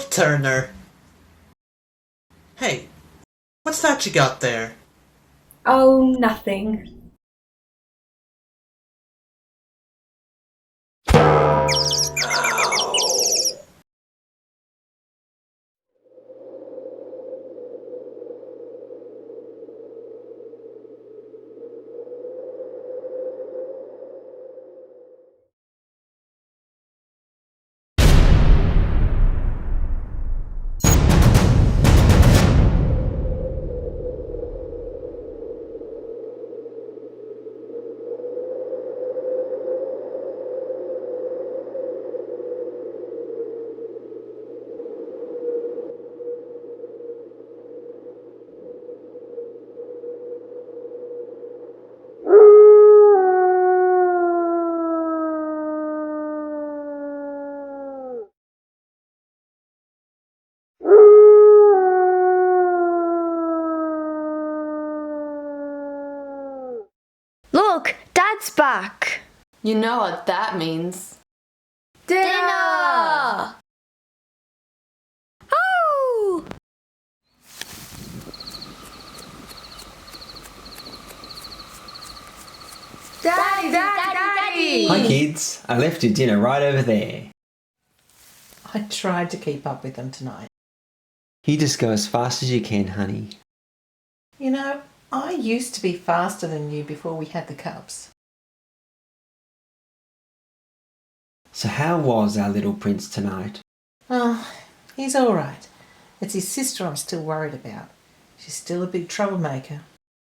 book turner. Hey, what's that you got there? Oh, nothing. Look, Dad's back. You know what that means. Dinner! Oh! Daddy! Hi kids, I left your dinner right over there. I tried to keep up with them tonight. You just go as fast as you can, honey. You know, I used to be faster than you before we had the cubs. So how was our little prince tonight? Oh, he's all right. It's his sister I'm still worried about. She's still a big troublemaker.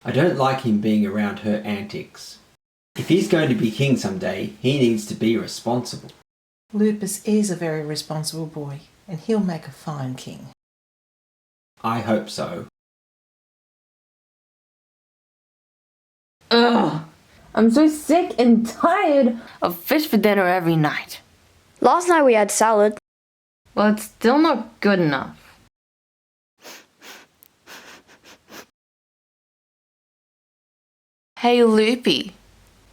I don't like him being around her antics. If he's going to be king someday, he needs to be responsible. Lupus is a very responsible boy, and he'll make a fine king. I hope so. Ugh, I'm so sick and tired of fish for dinner every night. Last night we had salad. Well, it's still not good enough. Hey, Loopy,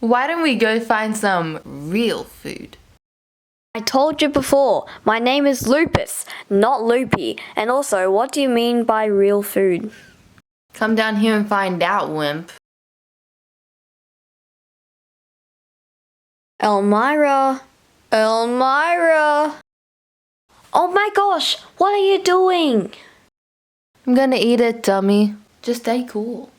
why don't we go find some real food? I told you before, my name is Lupus, not Loopy. And also, what do you mean by real food? Come down here and find out, wimp. Elmira! Elmira! Oh my gosh, what are you doing? I'm gonna eat it, dummy. Just stay cool.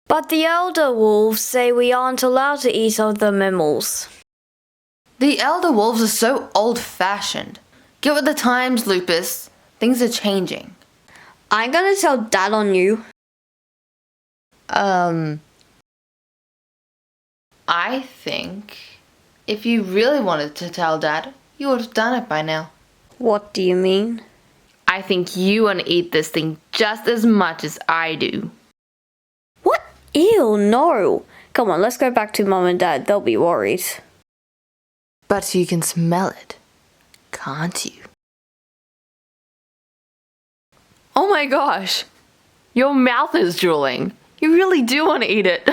But the elder wolves say we aren't allowed to eat other mammals. The elder wolves are so old-fashioned. Get with the times, Lupus. Things are changing. I'm gonna tell Dad on you. I think if you really wanted to tell Dad, you would have done it by now. What do you mean? I think you want to eat this thing just as much as I do. What? Ew, no. Come on, let's go back to Mom and Dad. They'll be worried. But you can smell it, can't you? Oh my gosh! Your mouth is drooling. You really do want to eat it.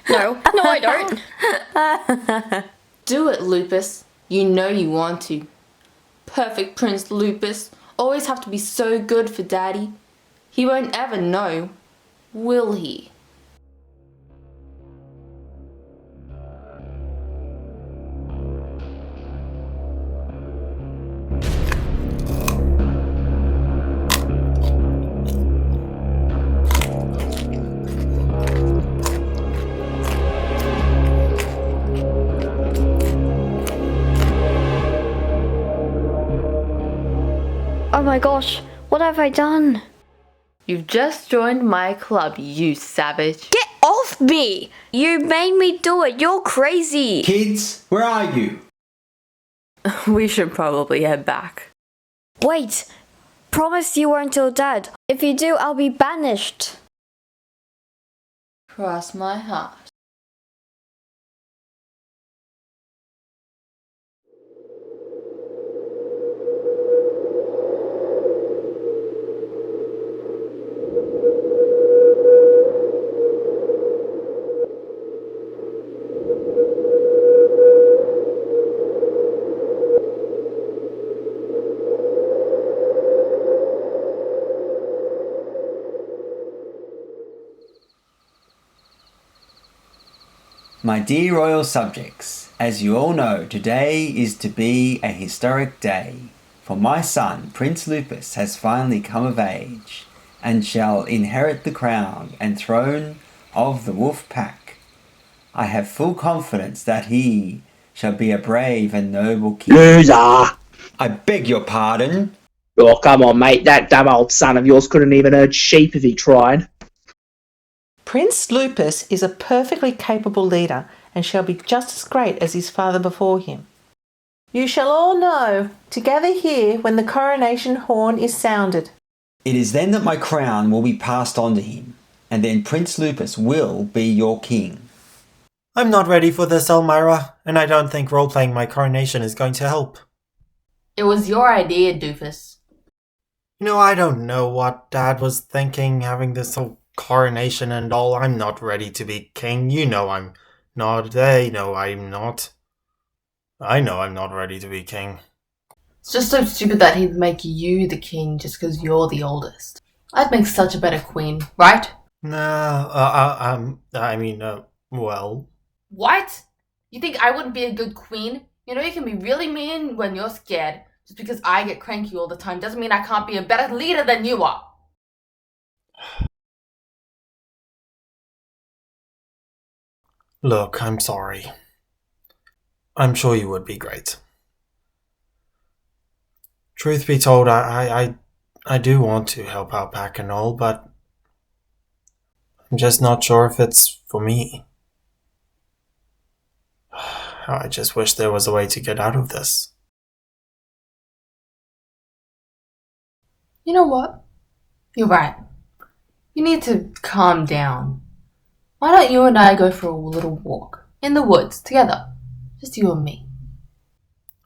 No, I don't. Do it, Lupus. You know you want to. Perfect Prince Lupus. Always have to be so good for Daddy. He won't ever know, will he? Oh my gosh, what have I done? You've just joined my club, you savage. Get off me! You made me do it. You're crazy. Kids, where are you? We should probably head back. Wait. Promise you won't tell Dad. If you do, I'll be banished. Cross my heart. My dear royal subjects, as you all know, today is to be a historic day, for my son, Prince Lupus, has finally come of age, and shall inherit the crown and throne of the wolf pack. I have full confidence that he shall be a brave and noble king. Loser! I beg your pardon? Oh, come on, mate. That dumb old son of yours couldn't even herd sheep if he tried. Prince Lupus is a perfectly capable leader and shall be just as great as his father before him. You shall all know to gather here when the coronation horn is sounded. It is then that my crown will be passed on to him, and then Prince Lupus will be your king. I'm not ready for this, Elmira, and I don't think role-playing my coronation is going to help. It was your idea, doofus. You know, I don't know what Dad was thinking, having this whole coronation and all. I'm not ready to be king. You know I'm not. They know I'm not. I know I'm not ready to be king. It's just so stupid that he'd make you the king just because you're the oldest. I'd make such a better queen, right? Well... What? You think I wouldn't be a good queen? You know you can be really mean when you're scared. Just because I get cranky all the time doesn't mean I can't be a better leader than you are. Look, I'm sorry. I'm sure you would be great. Truth be told, I do want to help out Pack and all, but I'm just not sure if it's for me. I just wish there was a way to get out of this. You know what? You're right. You need to calm down. Why don't you and I go for a little walk in the woods together? Just you and me.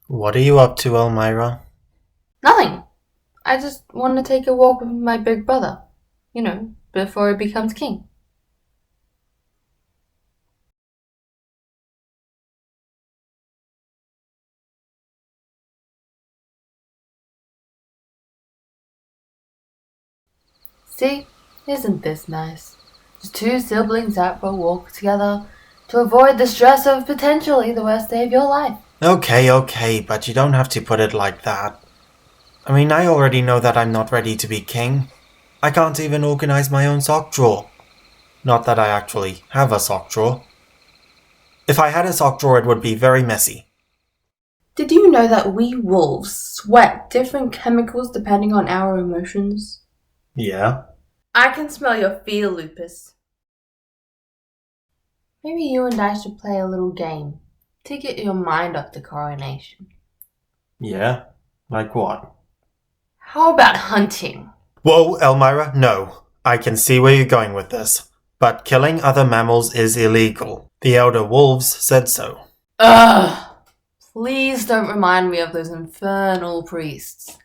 What are you up to, Elmira? Nothing. I just want to take a walk with my big brother. You know, before he becomes king. See? Isn't this nice? Just two siblings out for a walk together to avoid the stress of potentially the worst day of your life. Okay, but you don't have to put it like that. I mean, I already know that I'm not ready to be king. I can't even organize my own sock drawer. Not that I actually have a sock drawer. If I had a sock drawer, it would be very messy. Did you know that we wolves sweat different chemicals depending on our emotions? Yeah? I can smell your fear, Lupus. Maybe you and I should play a little game to get your mind off the coronation. Yeah? Like what? How about hunting? Whoa, Elmira, no. I can see where you're going with this. But killing other mammals is illegal. The elder wolves said so. Ugh! Please don't remind me of those infernal priests.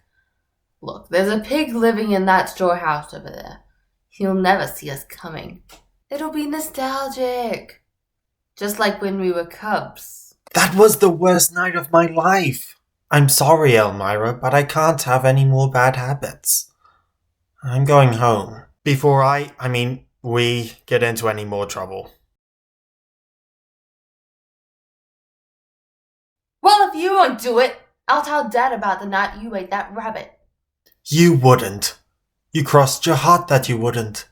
Look, there's a pig living in that straw house over there. He'll never see us coming. It'll be nostalgic. Just like when we were cubs. That was the worst night of my life. I'm sorry, Elmira, but I can't have any more bad habits. I'm going home. Before we get into any more trouble. Well, if you won't do it, I'll tell Dad about the night you ate that rabbit. You wouldn't. You crossed your heart that you wouldn't.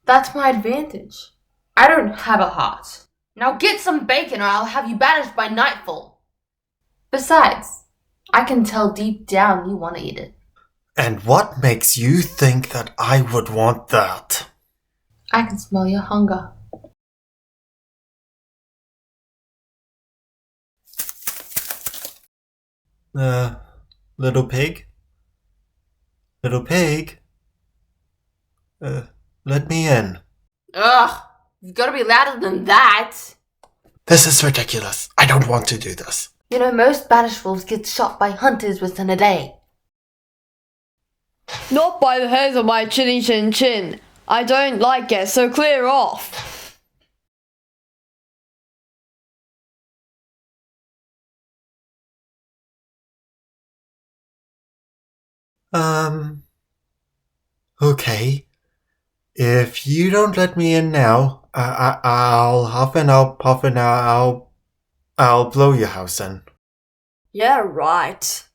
That's my advantage. I don't have a heart. Now get some bacon or I'll have you banished by nightfall. Besides, I can tell deep down you want to eat it. And what makes you think that I would want that? I can smell your hunger. Little pig? Little pig? Let me in. Ugh, you've got to be louder than that. This is ridiculous. I don't want to do this. You know, most banished wolves get shot by hunters within a day. Not by the hairs of my chinny chin chin. I don't like it, so clear off. Okay. If you don't let me in now, I'll huff and I'll puff and I'll blow your house in. Yeah, right.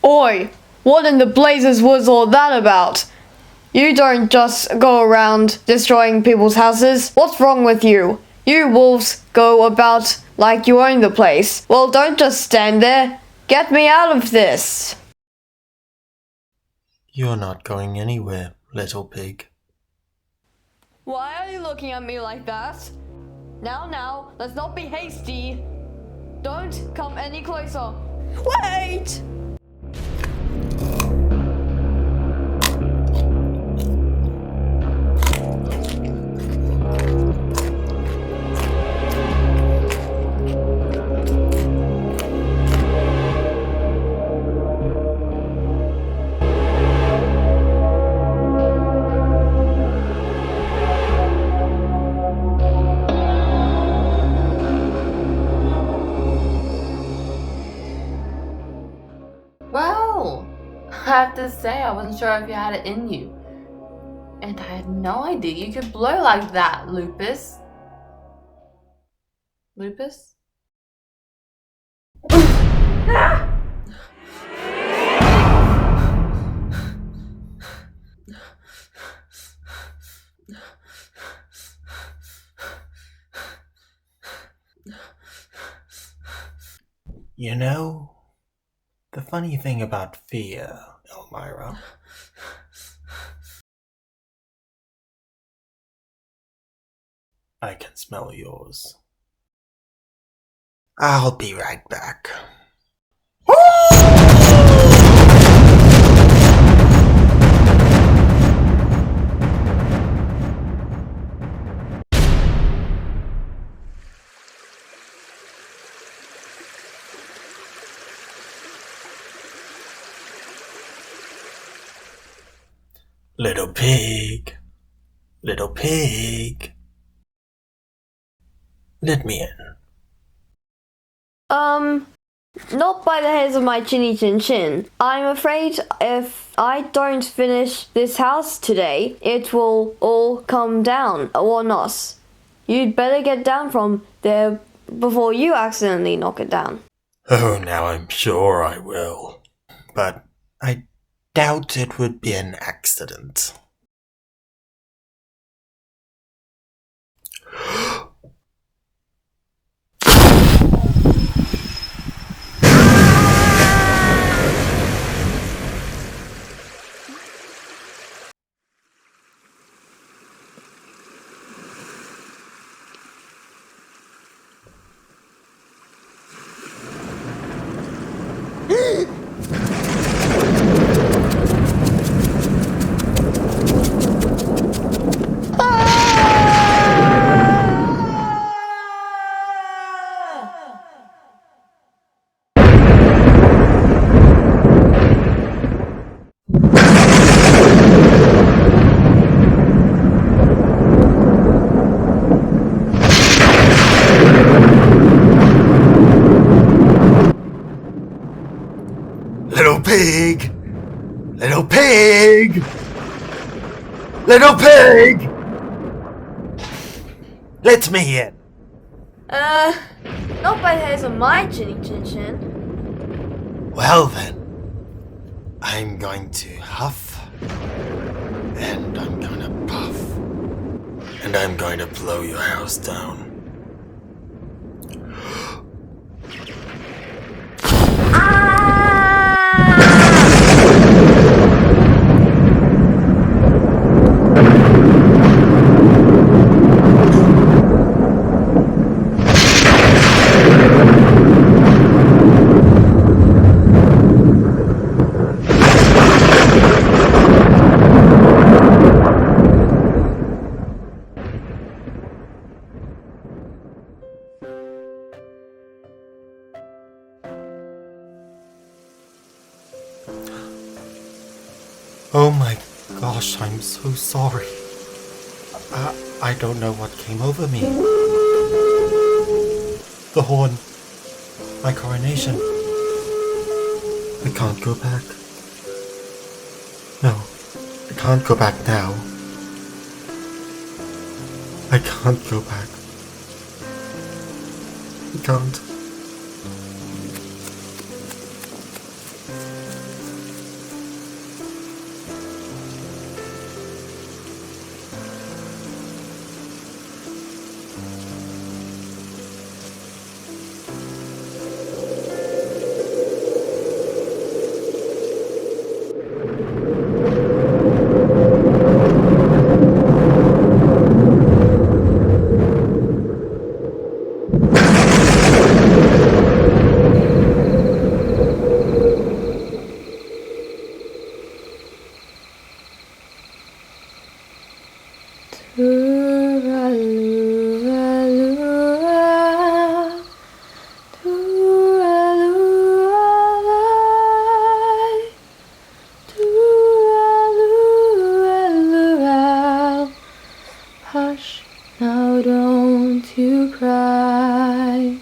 Oi, what in the blazes was all that about? You don't just go around destroying people's houses. What's wrong with you? You wolves go about like you own the place. Well, don't just stand there. Get me out of this. You're not going anywhere, little pig. Why are you looking at me like that? Now, let's not be hasty. Don't come any closer. Wait! Well, I have to say, I wasn't sure if you had it in you. And I had no idea you could blow like that, Lupus. Lupus? You know, the funny thing about fear, Elmira, I can smell yours. I'll be right back. Little pig, little pig, let me in. Not by the hairs of my chinny chin chin. I'm afraid if I don't finish this house today, it will all come down, or not. You'd better get down from there before you accidentally knock it down. Oh, now I'm sure I will. But I doubt it would be an accident. Little pig! Little pig! Little pig! Let me in! Not by the hairs of my chinny chin chin. Well then, I'm going to huff, and I'm gonna puff, and I'm going to blow your house down. Oh my gosh, I'm so sorry. I don't know what came over me. The horn. My coronation. I can't go back. No, I can't go back now. I can't go back. I can't. Hush, now don't you cry.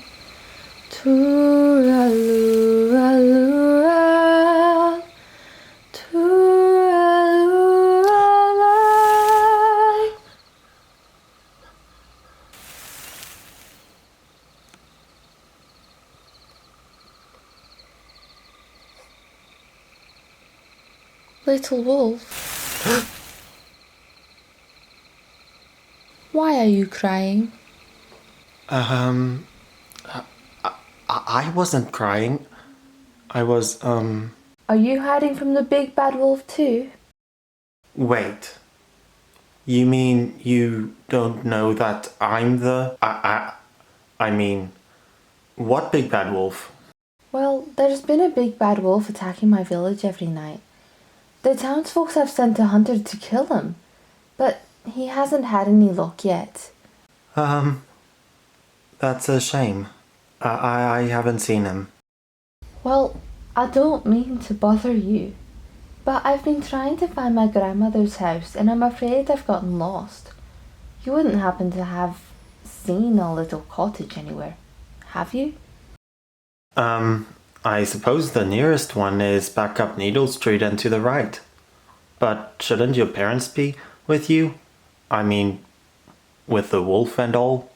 Tooraloo-raloo-ral, tooraloo-ral. Little wolf. Why are you crying? I wasn't crying. I was, Are you hiding from the big bad wolf too? Wait. You mean you don't know that I'm the... I mean, what big bad wolf? Well, there's been a big bad wolf attacking my village every night. The townsfolk have sent a hunter to kill him, but he hasn't had any luck yet. That's a shame. I haven't seen him. Well, I don't mean to bother you, but I've been trying to find my grandmother's house and I'm afraid I've gotten lost. You wouldn't happen to have seen a little cottage anywhere, have you? I suppose the nearest one is back up Needle Street and to the right. But shouldn't your parents be with you? I mean, with the wolf and all?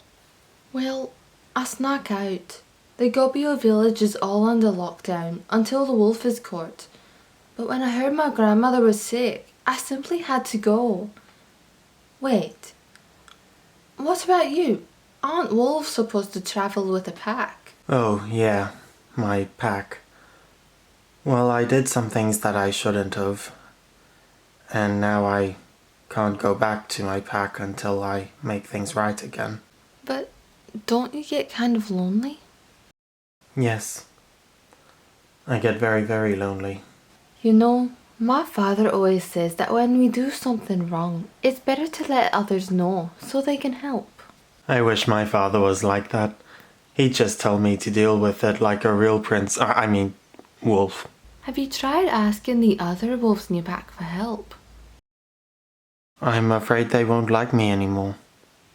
Well, I snuck out. The Gobbio village is all under lockdown until the wolf is caught. But when I heard my grandmother was sick, I simply had to go. Wait. What about you? Aren't wolves supposed to travel with a pack? Oh, yeah. My pack. Well, I did some things that I shouldn't have. And now I can't go back to my pack until I make things right again. But don't you get kind of lonely? Yes. I get very, very lonely. You know, my father always says that when we do something wrong, it's better to let others know so they can help. I wish my father was like that. He'd just tell me to deal with it like a real prince. I mean, wolf. Have you tried asking the other wolves in your pack for help? I'm afraid they won't like me anymore.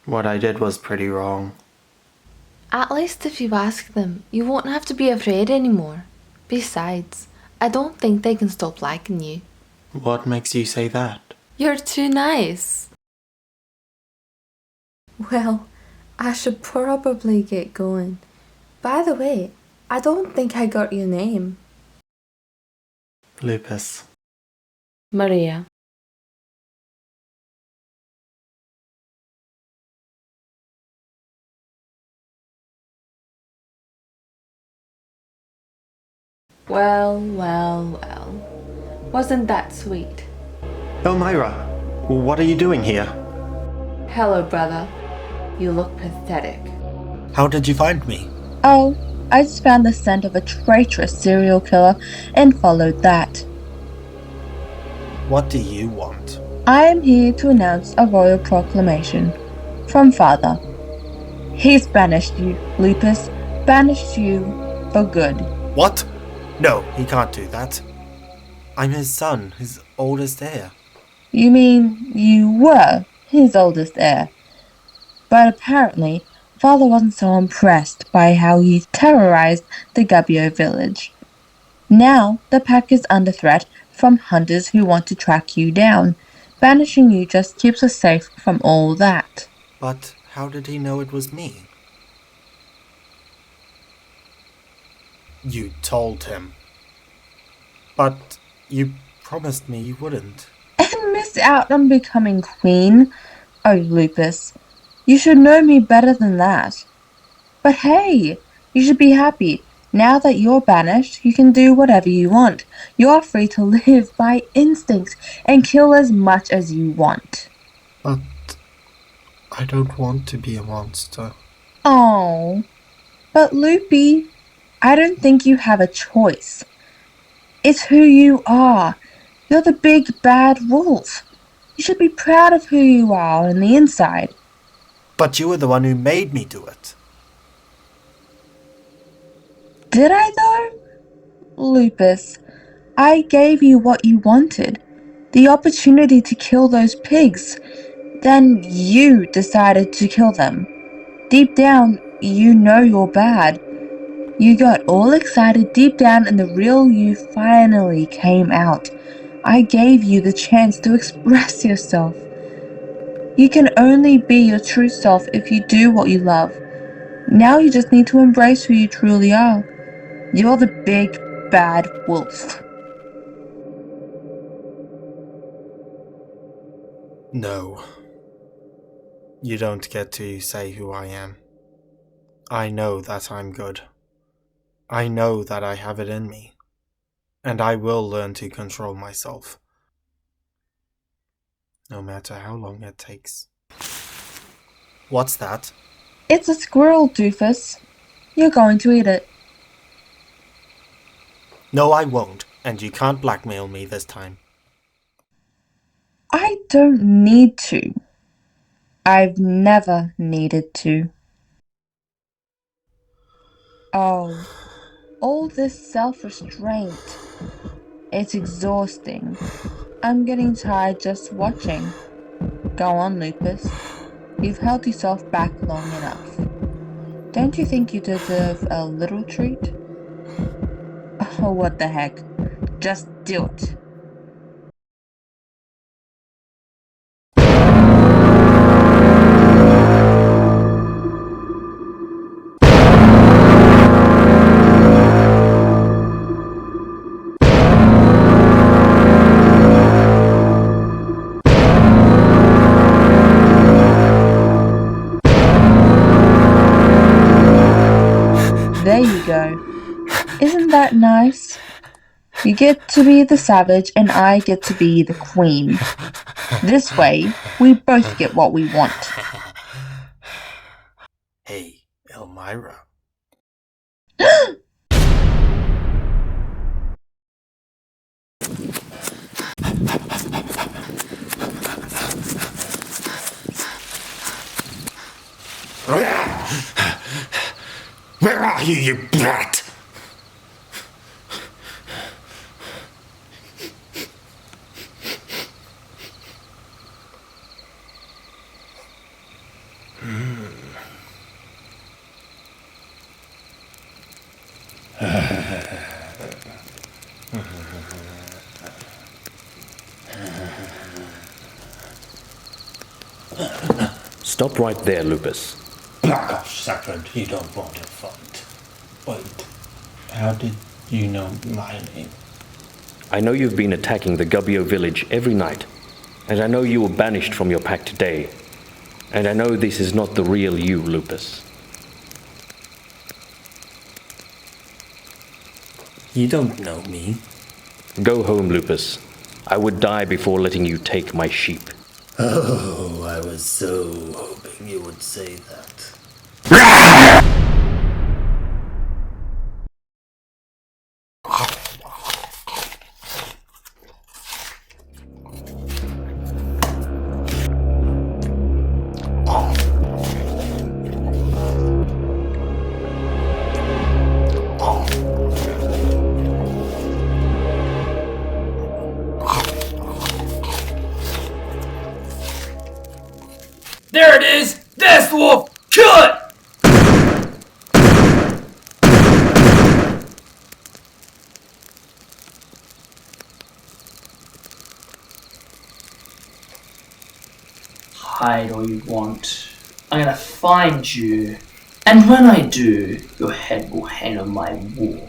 What I did was pretty wrong. At least if you ask them, you won't have to be afraid anymore. Besides, I don't think they can stop liking you. What makes you say that? You're too nice. Well, I should probably get going. By the way, I don't think I got your name. Lupus. Maria. Well. Wasn't that sweet? Elmira, what are you doing here? Hello, brother. You look pathetic. How did you find me? Oh, I just found the scent of a traitorous serial killer and followed that. What do you want? I am here to announce a royal proclamation from Father. He's banished you, Lupus, banished you for good. What? No, he can't do that. I'm his son, his oldest heir. You mean you were his oldest heir, but apparently Father wasn't so impressed by how you terrorized the Gubbio village. Now the pack is under threat from hunters who want to track you down. Banishing you just keeps us safe from all that. But how did he know it was me? You told him. But you promised me you wouldn't. And miss out on becoming queen? Oh, Lupus, you should know me better than that. But hey, you should be happy. Now that you're banished, you can do whatever you want. You're free to live by instinct and kill as much as you want. But I don't want to be a monster. Oh, but Loopy, I don't think you have a choice. It's who you are. You're the big bad wolf. You should be proud of who you are on the inside. But you were the one who made me do it. Did I though? Lupus, I gave you what you wanted. The opportunity to kill those pigs. Then you decided to kill them. Deep down, you know you're bad. You got all excited deep down and the real you finally came out. I gave you the chance to express yourself. You can only be your true self if you do what you love. Now you just need to embrace who you truly are. You're the big bad wolf. No. You don't get to say who I am. I know that I'm good. I know that I have it in me. And I will learn to control myself. No matter how long it takes. What's that? It's a squirrel, doofus. You're going to eat it. No, I won't, and you can't blackmail me this time. I don't need to. I've never needed to. Oh, all this self-restraint. It's exhausting. I'm getting tired just watching. Go on, Lupus. You've held yourself back long enough. Don't you think you deserve a little treat? Oh, what the heck. Just do it. There you go. Isn't that nice? You get to be the savage and I get to be the queen. This way, we both get what we want. Hey, Elmira. Where are you, you brat? Stop right there, Lupus. Black off, Sacred, you don't want to fight. Wait, how did you know my name? I know you've been attacking the Gubbio village every night, and I know you were banished from your pack today, and I know this is not the real you, Lupus. You don't know me. Go home, Lupus. I would die before letting you take my sheep. Oh, I was so hoping you would say that. There it is! This one! hide all you want. I'm gonna find you, and when I do, your head will hang on my wall.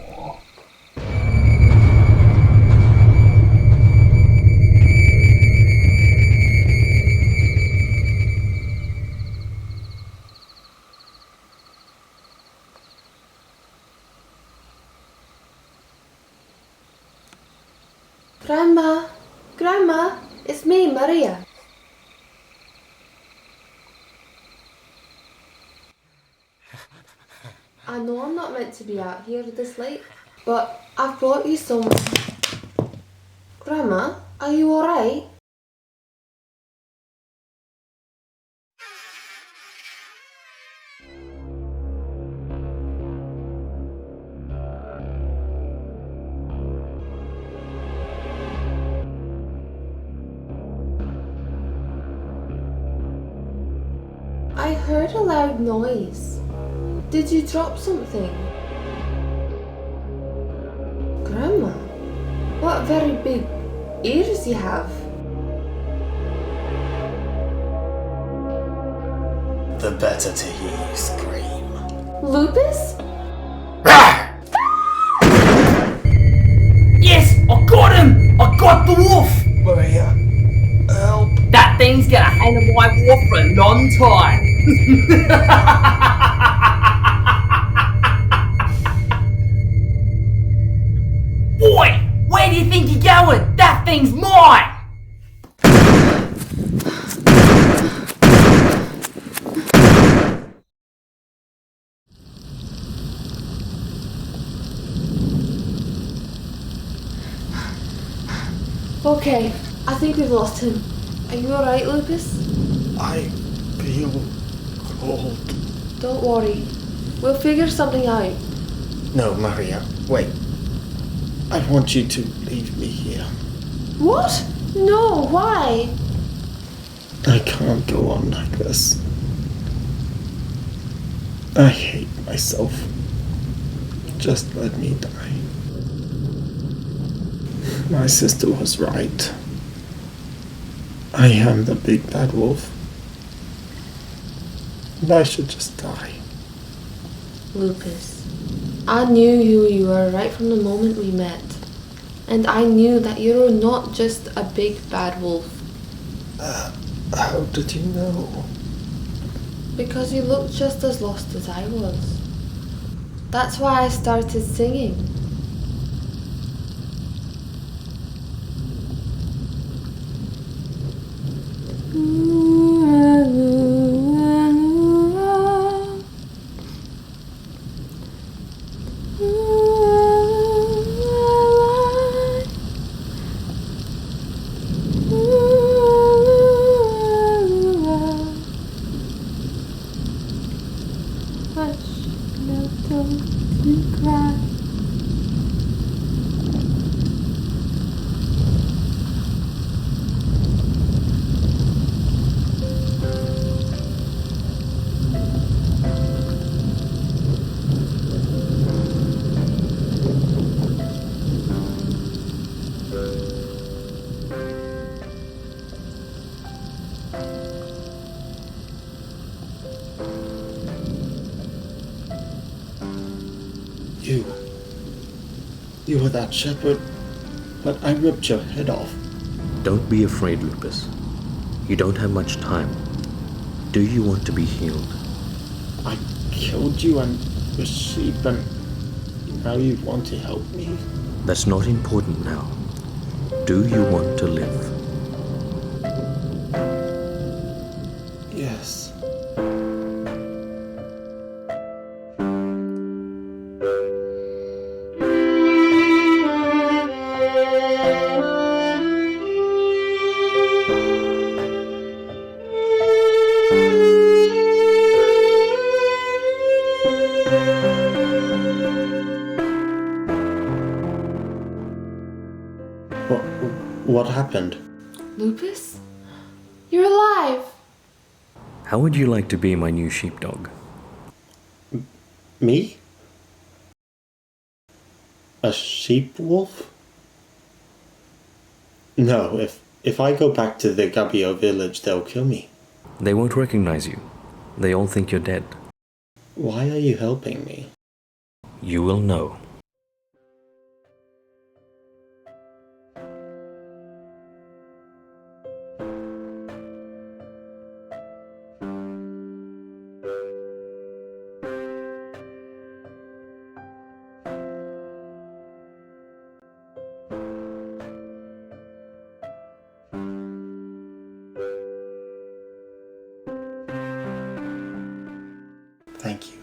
Grandma, it's me, Maria. I know I'm not meant to be out here this late, but I've brought you some... Grandma, are you alright? I heard a loud noise. Did you drop something? Grandma, what very big ears you have. The better to hear you scream. Lupus? Yes, I got him! I got the wolf! Maria, help. That thing's gonna hang on my wall for a long time. Boy, where do you think you're going? That thing's mine! Okay, I think we've lost him. Are you alright, Lupus? I feel cold. Don't worry. We'll figure something out. No, Maria, wait. I want you to leave me here. What? No, why? I can't go on like this. I hate myself. Just let me die. My sister was right. I am the big bad wolf. And I should just die. Lupus, I knew who you were right from the moment we met. And I knew that you're not just a big bad wolf. How did you know? Because you looked just as lost as I was. That's why I started singing. You were that shepherd, but I ripped your head off. Don't be afraid, Lupus. You don't have much time. Do you want to be healed? I killed you and the sheep, and now you want to help me? That's not important now. Do you want to live? Yes. What happened? Lupus? You're alive! How would you like to be my new sheepdog? Me? A sheep wolf? No, if I go back to the Gabio village, they'll kill me. They won't recognize you. They all think you're dead. Why are you helping me? You will know. Thank you.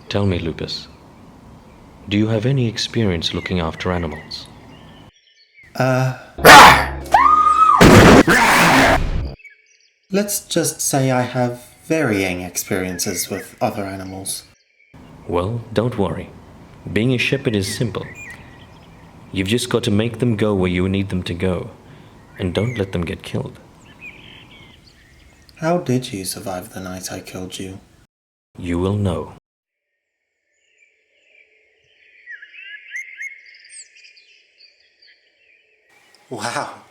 Tell me, Lupus, do you have any experience looking after animals? Let's just say I have varying experiences with other animals. Well, don't worry. Being a shepherd is simple. You've just got to make them go where you need them to go, and don't let them get killed. How did you survive the night I killed you? You will know. Wow.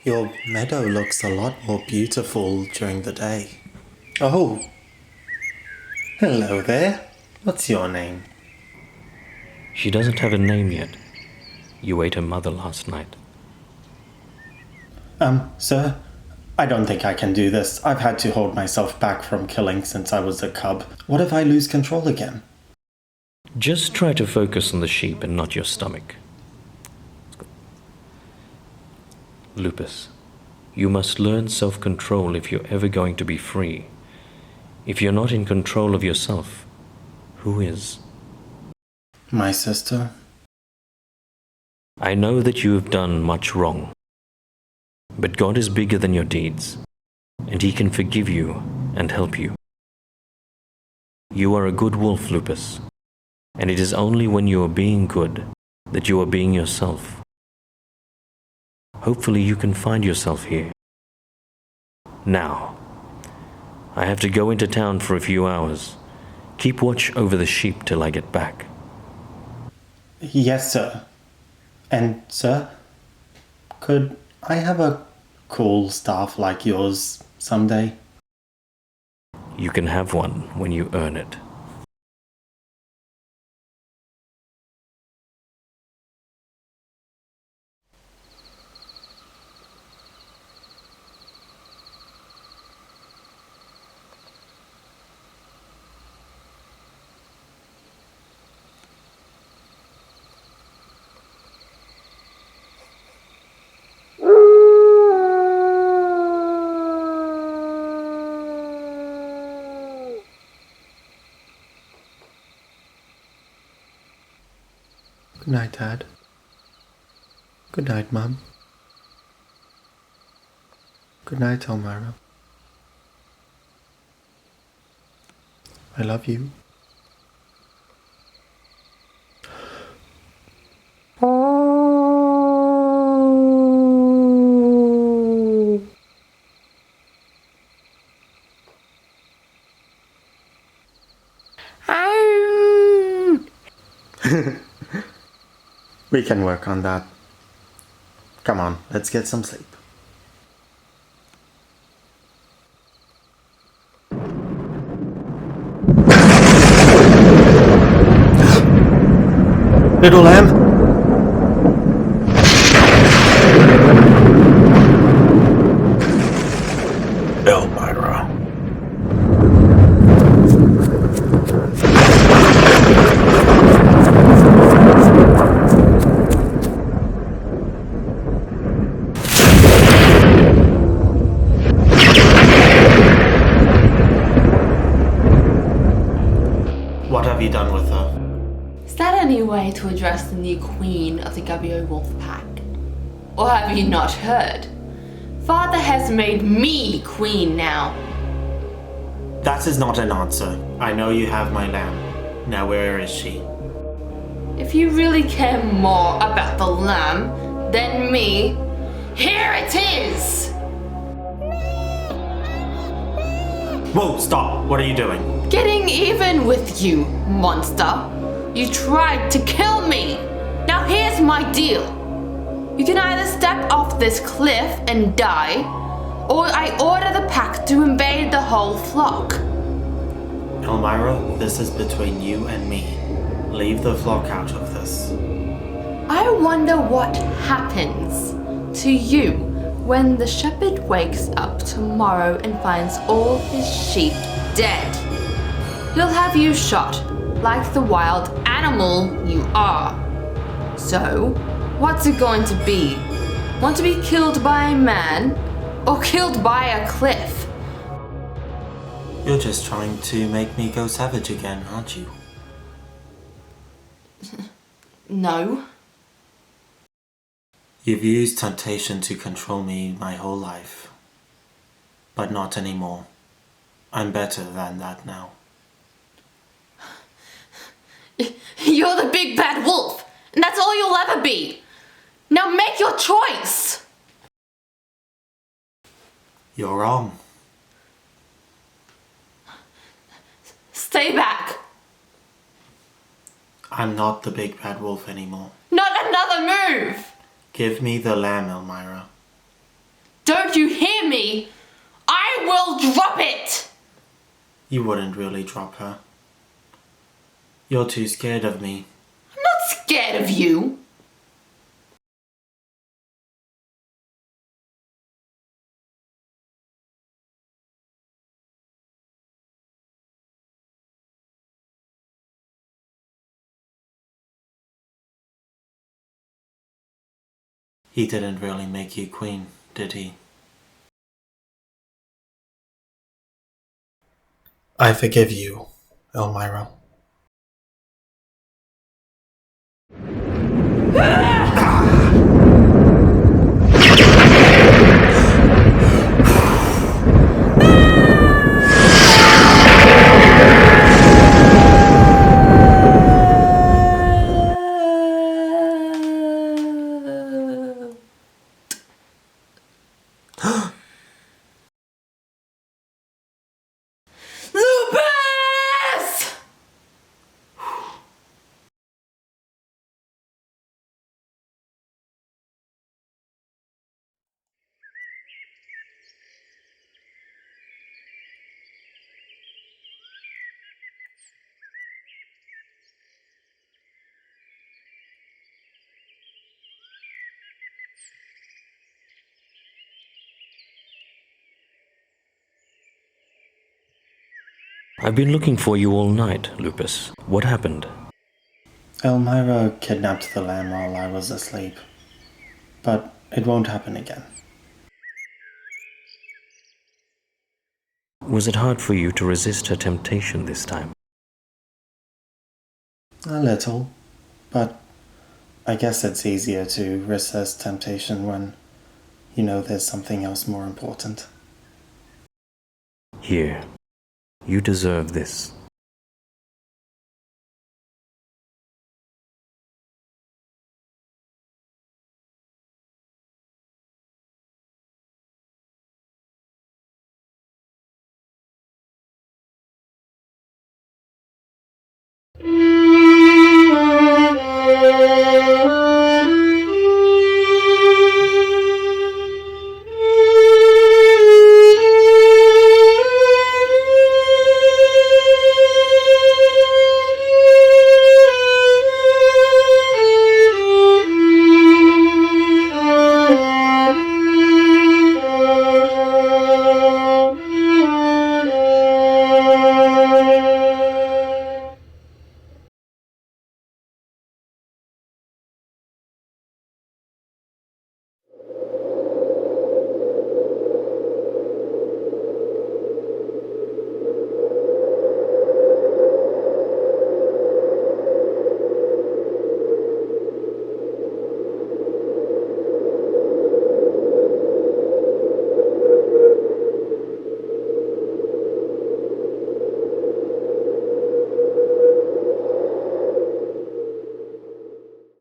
Your meadow looks a lot more beautiful during the day. Oh. Hello there. What's your name? She doesn't have a name yet. You ate her mother last night. Sir? I don't think I can do this. I've had to hold myself back from killing since I was a cub. What if I lose control again? Just try to focus on the sheep and not your stomach. Lupus, you must learn self-control if you're ever going to be free. If you're not in control of yourself, who is? My sister? I know that you have done much wrong, but God is bigger than your deeds, and He can forgive you and help you. You are a good wolf, Lupus, and it is only when you are being good that you are being yourself. Hopefully you can find yourself here. Now, I have to go into town for a few hours. Keep watch over the sheep till I get back. Yes, sir. And, sir, could I have a cool staff like yours someday? You can have one when you earn it. Good night, Dad. Good night, Mum. Good night, Elmira. I love you. We can work on that. Come on, let's get some sleep. Little lamb? Elmira. only way to address the new queen of the Gubbio Wolf Pack. Or have you not heard? Father has made me queen now. That is not an answer. I know you have my lamb. Now where is she? If you really care more about the lamb than me, here it is! Whoa, stop! What are you doing? Getting even with you, monster. You tried to kill me. Now here's my deal. You can either step off this cliff and die, or I order the pack to invade the whole flock. Elmira, this is between you and me. Leave the flock out of this. I wonder what happens to you when the shepherd wakes up tomorrow and finds all his sheep dead. He'll have you shot, like the wild animal you are. So, what's it going to be? Want to be killed by a man, or killed by a cliff? You're just trying to make me go savage again, aren't you? No. You've used temptation to control me my whole life. But not anymore. I'm better than that now. You're the big bad wolf, and that's all you'll ever be. Now make your choice. You're wrong. Stay back. I'm not the big bad wolf anymore. Not another move. Give me the lamb, Elmira. Don't you hear me? I will drop it. You wouldn't really drop her. You're too scared of me. I'm not scared of you. He didn't really make you queen, did he? I forgive you, Elmira. Lupus! I've been looking for you all night, Lupus. What happened? Elmira kidnapped the lamb while I was asleep. But it won't happen again. Was it hard for you to resist her temptation this time? A little. But I guess it's easier to resist temptation when you know there's something else more important. Here. You deserve this.